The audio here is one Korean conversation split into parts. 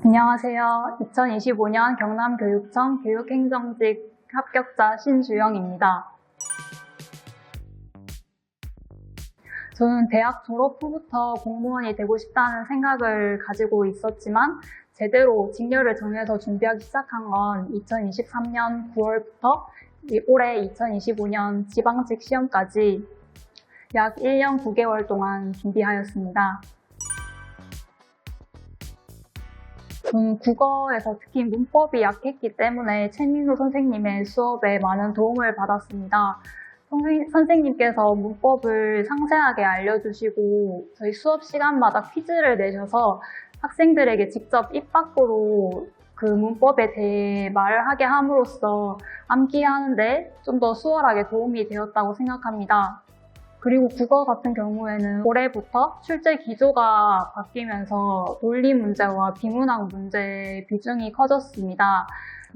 안녕하세요. 2025년 경남교육청 교육행정직 합격자 신주영입니다. 저는 대학 졸업 후부터 공무원이 되고 싶다는 생각을 가지고 있었지만 제대로 직렬을 정해서 준비하기 시작한 건 2023년 9월부터 올해 2025년 지방직 시험까지 약 1년 9개월 동안 준비하였습니다. 저는 국어에서 특히 문법이 약했기 때문에 최민우 선생님의 수업에 많은 도움을 받았습니다. 선생님께서 문법을 상세하게 알려주시고 저희 수업 시간마다 퀴즈를 내셔서 학생들에게 직접 입 밖으로 그 문법에 대해 말을 하게 함으로써 암기하는데 좀 더 수월하게 도움이 되었다고 생각합니다. 그리고 국어 같은 경우에는 올해부터 출제 기조가 바뀌면서 논리 문제와 비문학 문제의 비중이 커졌습니다.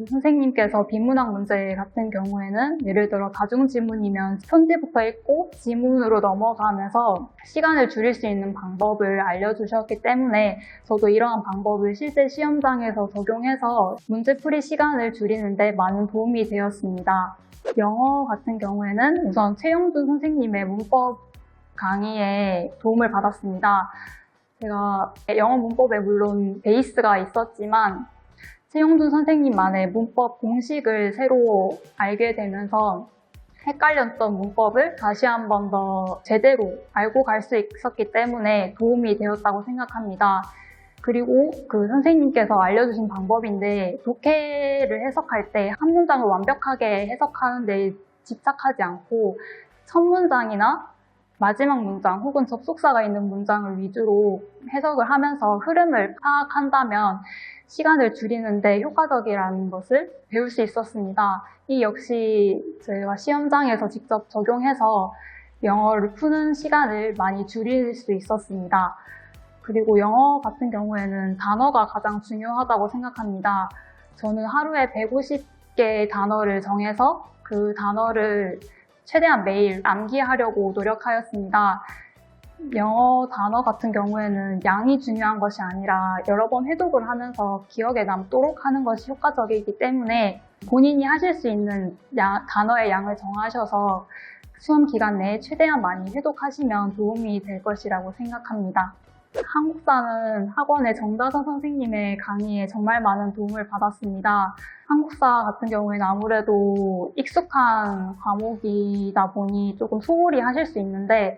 선생님께서 비문학 문제 같은 경우에는 예를 들어 다중지문이면 편지부터 읽고 지문으로 넘어가면서 시간을 줄일 수 있는 방법을 알려주셨기 때문에 저도 이러한 방법을 실제 시험장에서 적용해서 문제풀이 시간을 줄이는 데 많은 도움이 되었습니다. 영어 같은 경우에는 우선 최영준 선생님의 문법 강의에 도움을 받았습니다. 제가 영어 문법에 물론 베이스가 있었지만 최영준 선생님만의 문법 공식을 새로 알게 되면서 헷갈렸던 문법을 다시 한 번 더 제대로 알고 갈 수 있었기 때문에 도움이 되었다고 생각합니다. 그리고 그 선생님께서 알려주신 방법인데 독해를 해석할 때 한 문장을 완벽하게 해석하는 데 집착하지 않고 첫 문장이나 마지막 문장 혹은 접속사가 있는 문장을 위주로 해석을 하면서 흐름을 파악한다면 시간을 줄이는데 효과적이라는 것을 배울 수 있었습니다. 이 역시 저희가 시험장에서 직접 적용해서 영어를 푸는 시간을 많이 줄일 수 있었습니다. 그리고 영어 같은 경우에는 단어가 가장 중요하다고 생각합니다. 저는 하루에 150개의 단어를 정해서 그 단어를 최대한 매일 암기하려고 노력하였습니다. 영어 단어 같은 경우에는 양이 중요한 것이 아니라 여러 번 회독을 하면서 기억에 남도록 하는 것이 효과적이기 때문에 본인이 하실 수 있는 단어의 양을 정하셔서 수험 기간 내에 최대한 많이 회독하시면 도움이 될 것이라고 생각합니다. 한국사는 학원의 정다선 선생님의 강의에 정말 많은 도움을 받았습니다. 한국사 같은 경우에는 아무래도 익숙한 과목이다 보니 조금 소홀히 하실 수 있는데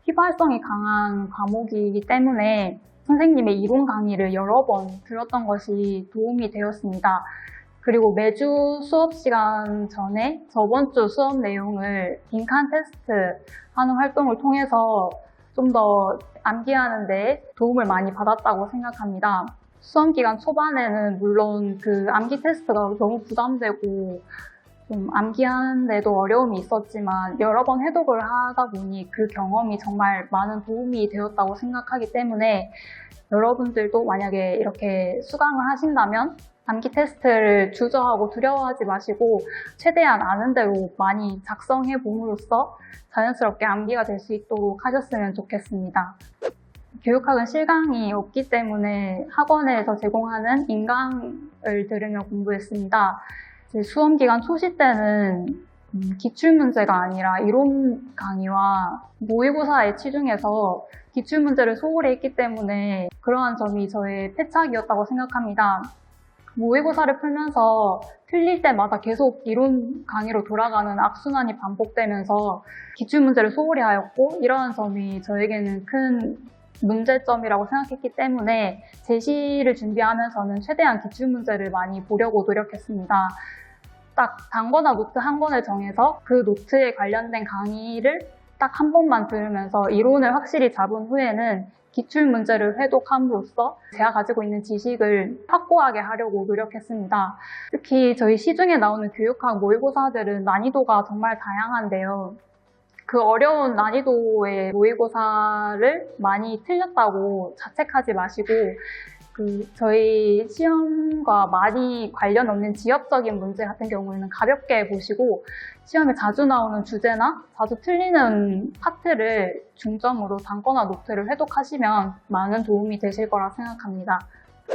휘발성이 강한 과목이기 때문에 선생님의 이론 강의를 여러 번 들었던 것이 도움이 되었습니다. 그리고 매주 수업 시간 전에 저번 주 수업 내용을 빈칸 테스트 하는 활동을 통해서 좀 더 암기하는 데 도움을 많이 받았다고 생각합니다. 수험 기간 초반에는 물론 그 암기 테스트가 너무 부담되고 좀 암기하는 데도 어려움이 있었지만 여러 번 해독을 하다 보니 그 경험이 정말 많은 도움이 되었다고 생각하기 때문에 여러분들도 만약에 이렇게 수강을 하신다면 암기 테스트를 주저하고 두려워하지 마시고 최대한 아는 대로 많이 작성해 봄으로써 자연스럽게 암기가 될 수 있도록 하셨으면 좋겠습니다. 교육학은 실강이 없기 때문에 학원에서 제공하는 인강을 들으며 공부했습니다. 수험 기간 초시 때는 기출문제가 아니라 이론 강의와 모의고사에 치중해서 기출문제를 소홀히 했기 때문에 그러한 점이 저의 패착이었다고 생각합니다. 모의고사를 풀면서 틀릴 때마다 계속 이론 강의로 돌아가는 악순환이 반복되면서 기출문제를 소홀히 하였고 이러한 점이 저에게는 큰 문제점이라고 생각했기 때문에 제시를 준비하면서는 최대한 기출문제를 많이 보려고 노력했습니다. 딱 단거나 노트 한 권을 정해서 그 노트에 관련된 강의를 딱 한 번만 들으면서 이론을 확실히 잡은 후에는 기출문제를 회독함으로써 제가 가지고 있는 지식을 확고하게 하려고 노력했습니다. 특히 저희 시중에 나오는 교육학 모의고사들은 난이도가 정말 다양한데요. 그 어려운 난이도의 모의고사를 많이 틀렸다고 자책하지 마시고 저희 시험과 많이 관련 없는 지역적인 문제 같은 경우에는 가볍게 보시고 시험에 자주 나오는 주제나 자주 틀리는 파트를 중점으로 단거나 노트를 회독하시면 많은 도움이 되실 거라 생각합니다.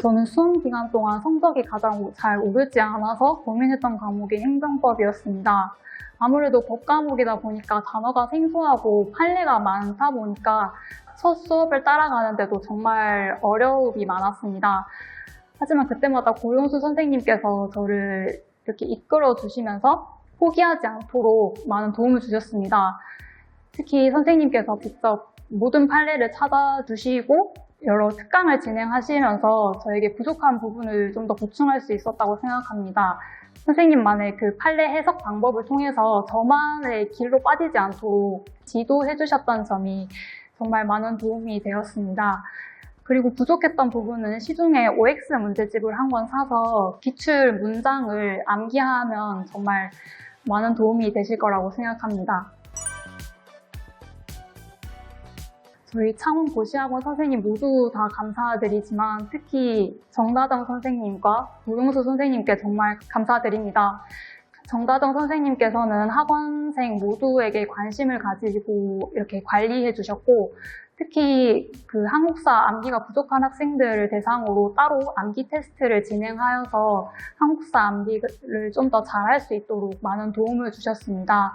저는 수험 기간 동안 성적이 가장 잘 오르지 않아서 고민했던 과목이 행정법이었습니다. 아무래도 법 과목이다 보니까 단어가 생소하고 판례가 많다 보니까 첫 수업을 따라가는데도 정말 어려움이 많았습니다. 하지만 그때마다 고용수 선생님께서 저를 이렇게 이끌어 주시면서 포기하지 않도록 많은 도움을 주셨습니다. 특히 선생님께서 직접 모든 판례를 찾아주시고 여러 특강을 진행하시면서 저에게 부족한 부분을 좀 더 보충할 수 있었다고 생각합니다. 선생님만의 그 판례 해석 방법을 통해서 저만의 길로 빠지지 않도록 지도해 주셨던 점이 정말 많은 도움이 되었습니다. 그리고 부족했던 부분은 시중에 OX 문제집을 한 권 사서 기출 문장을 암기하면 정말 많은 도움이 되실 거라고 생각합니다. 저희 창원고시학원 선생님 모두 다 감사드리지만 특히 정다정 선생님과 노용수 선생님께 정말 감사드립니다. 정다정 선생님께서는 학원생 모두에게 관심을 가지고 이렇게 관리해 주셨고 특히 그 한국사 암기가 부족한 학생들을 대상으로 따로 암기 테스트를 진행하여서 한국사 암기를 좀 더 잘할 수 있도록 많은 도움을 주셨습니다.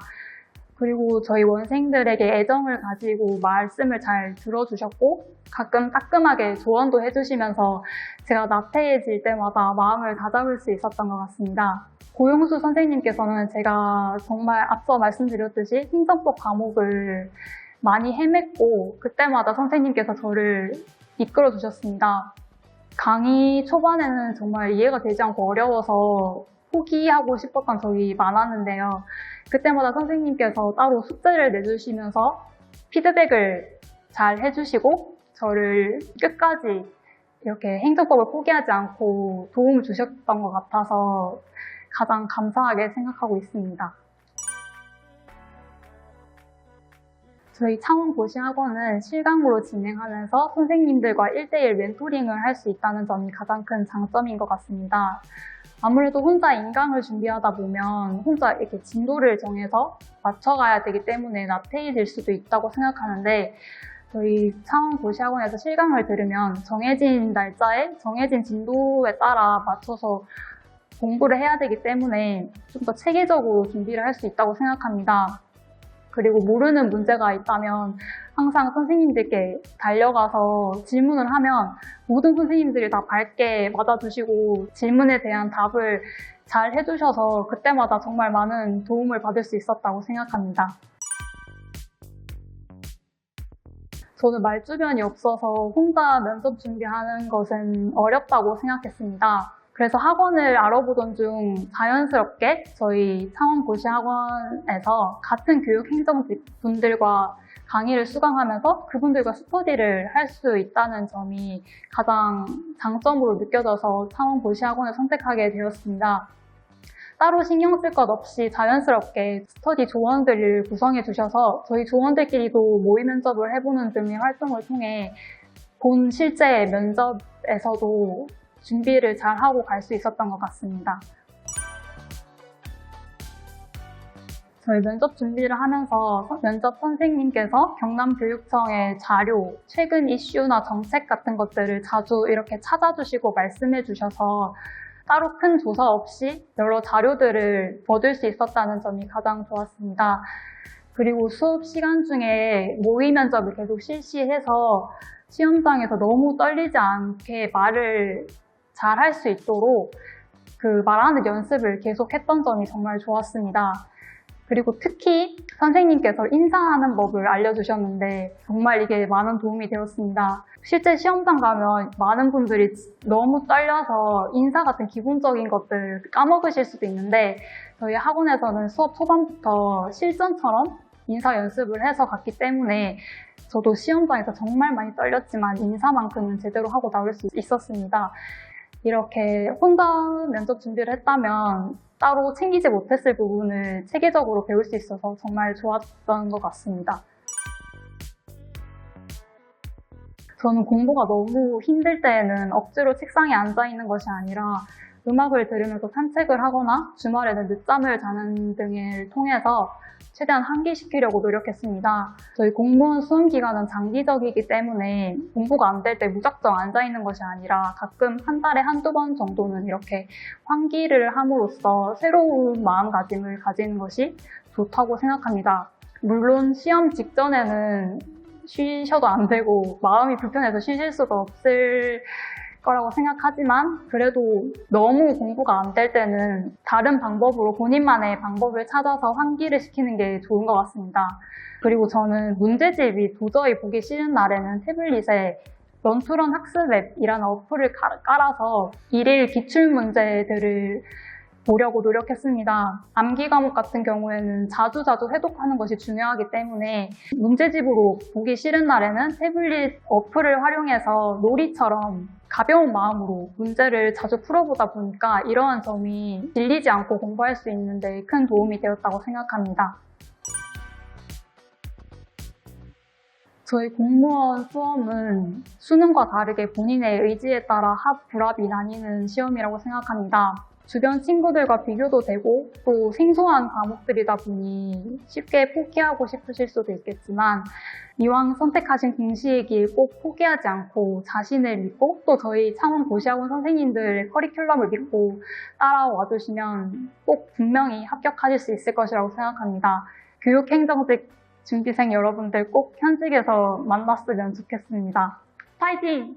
그리고 저희 원생들에게 애정을 가지고 말씀을 잘 들어주셨고 가끔 따끔하게 조언도 해주시면서 제가 나태해질 때마다 마음을 다잡을 수 있었던 것 같습니다. 고용수 선생님께서는 제가 정말 앞서 말씀드렸듯이 행정법 과목을 많이 헤맸고 그때마다 선생님께서 저를 이끌어 주셨습니다. 강의 초반에는 정말 이해가 되지 않고 어려워서 포기하고 싶었던 적이 많았는데요. 그때마다 선생님께서 따로 숙제를 내주시면서 피드백을 잘 해주시고 저를 끝까지 이렇게 행정법을 포기하지 않고 도움을 주셨던 것 같아서 가장 감사하게 생각하고 있습니다. 저희 창원고시학원은 실강으로 진행하면서 선생님들과 1대1 멘토링을 할 수 있다는 점이 가장 큰 장점인 것 같습니다. 아무래도 혼자 인강을 준비하다 보면 혼자 이렇게 진도를 정해서 맞춰가야 되기 때문에 나태해질 수도 있다고 생각하는데 저희 창원고시학원에서 실강을 들으면 정해진 날짜에 정해진 진도에 따라 맞춰서 공부를 해야 되기 때문에 좀 더 체계적으로 준비를 할 수 있다고 생각합니다. 그리고 모르는 문제가 있다면 항상 선생님들께 달려가서 질문을 하면 모든 선생님들이 다 밝게 맞아주시고 질문에 대한 답을 잘 해주셔서 그때마다 정말 많은 도움을 받을 수 있었다고 생각합니다. 저는 말주변이 없어서 혼자 면접 준비하는 것은 어렵다고 생각했습니다. 그래서 학원을 알아보던 중 자연스럽게 저희 창원고시학원에서 같은 교육행정직 분들과 강의를 수강하면서 그분들과 스터디를 할 수 있다는 점이 가장 장점으로 느껴져서 창원고시학원을 선택하게 되었습니다. 따로 신경 쓸 것 없이 자연스럽게 스터디 조원들을 구성해 주셔서 저희 조원들끼리도 모의 면접을 해보는 등의 활동을 통해 본 실제 면접에서도 준비를 잘 하고 갈 수 있었던 것 같습니다. 저희 면접 준비를 하면서 면접 선생님께서 경남교육청의 자료, 최근 이슈나 정책 같은 것들을 자주 이렇게 찾아주시고 말씀해 주셔서 따로 큰 조사 없이 여러 자료들을 얻을 수 있었다는 점이 가장 좋았습니다. 그리고 수업 시간 중에 모의 면접을 계속 실시해서 시험장에서 너무 떨리지 않게 말을 잘 할 수 있도록 그 말하는 연습을 계속 했던 점이 정말 좋았습니다. 그리고 특히 선생님께서 인사하는 법을 알려주셨는데 정말 이게 많은 도움이 되었습니다. 실제 시험장 가면 많은 분들이 너무 떨려서 인사 같은 기본적인 것들 까먹으실 수도 있는데 저희 학원에서는 수업 초반부터 실전처럼 인사 연습을 해서 갔기 때문에 저도 시험장에서 정말 많이 떨렸지만 인사만큼은 제대로 하고 나올 수 있었습니다. 이렇게 혼자 면접 준비를 했다면 따로 챙기지 못했을 부분을 체계적으로 배울 수 있어서 정말 좋았던 것 같습니다. 저는 공부가 너무 힘들 때에는 억지로 책상에 앉아 있는 것이 아니라 음악을 들으면서 산책을 하거나 주말에는 늦잠을 자는 등을 통해서 최대한 환기시키려고 노력했습니다. 저희 공무원 수험 기간은 장기적이기 때문에 공부가 안 될 때 무작정 앉아있는 것이 아니라 가끔 한 달에 한두 번 정도는 이렇게 환기를 함으로써 새로운 마음가짐을 가지는 것이 좋다고 생각합니다. 물론 시험 직전에는 쉬셔도 안 되고 마음이 불편해서 쉬실 수도 없을 거라고 생각하지만 그래도 너무 공부가 안 될 때는 다른 방법으로 본인만의 방법을 찾아서 환기를 시키는 게 좋은 것 같습니다. 그리고 저는 문제집이 도저히 보기 싫은 날에는 태블릿에 런투런 학습 앱이라는 어플을 깔아서 일일 기출문제들을 보려고 노력했습니다. 암기 과목 같은 경우에는 자주자주 회독하는 것이 중요하기 때문에 문제집으로 보기 싫은 날에는 태블릿 어플을 활용해서 놀이처럼 가벼운 마음으로 문제를 자주 풀어보다 보니까 이러한 점이 질리지 않고 공부할 수 있는데 큰 도움이 되었다고 생각합니다. 저희 공무원 수험은 수능과 다르게 본인의 의지에 따라 합, 불합이 나뉘는 시험이라고 생각합니다. 주변 친구들과 비교도 되고 또 생소한 과목들이다 보니 쉽게 포기하고 싶으실 수도 있겠지만 이왕 선택하신 공시의 길 꼭 포기하지 않고 자신을 믿고 또 저희 창원고시학원 선생님들의 커리큘럼을 믿고 따라와 주시면 꼭 분명히 합격하실 수 있을 것이라고 생각합니다. 교육행정직 준비생 여러분들 꼭 현직에서 만났으면 좋겠습니다. 파이팅!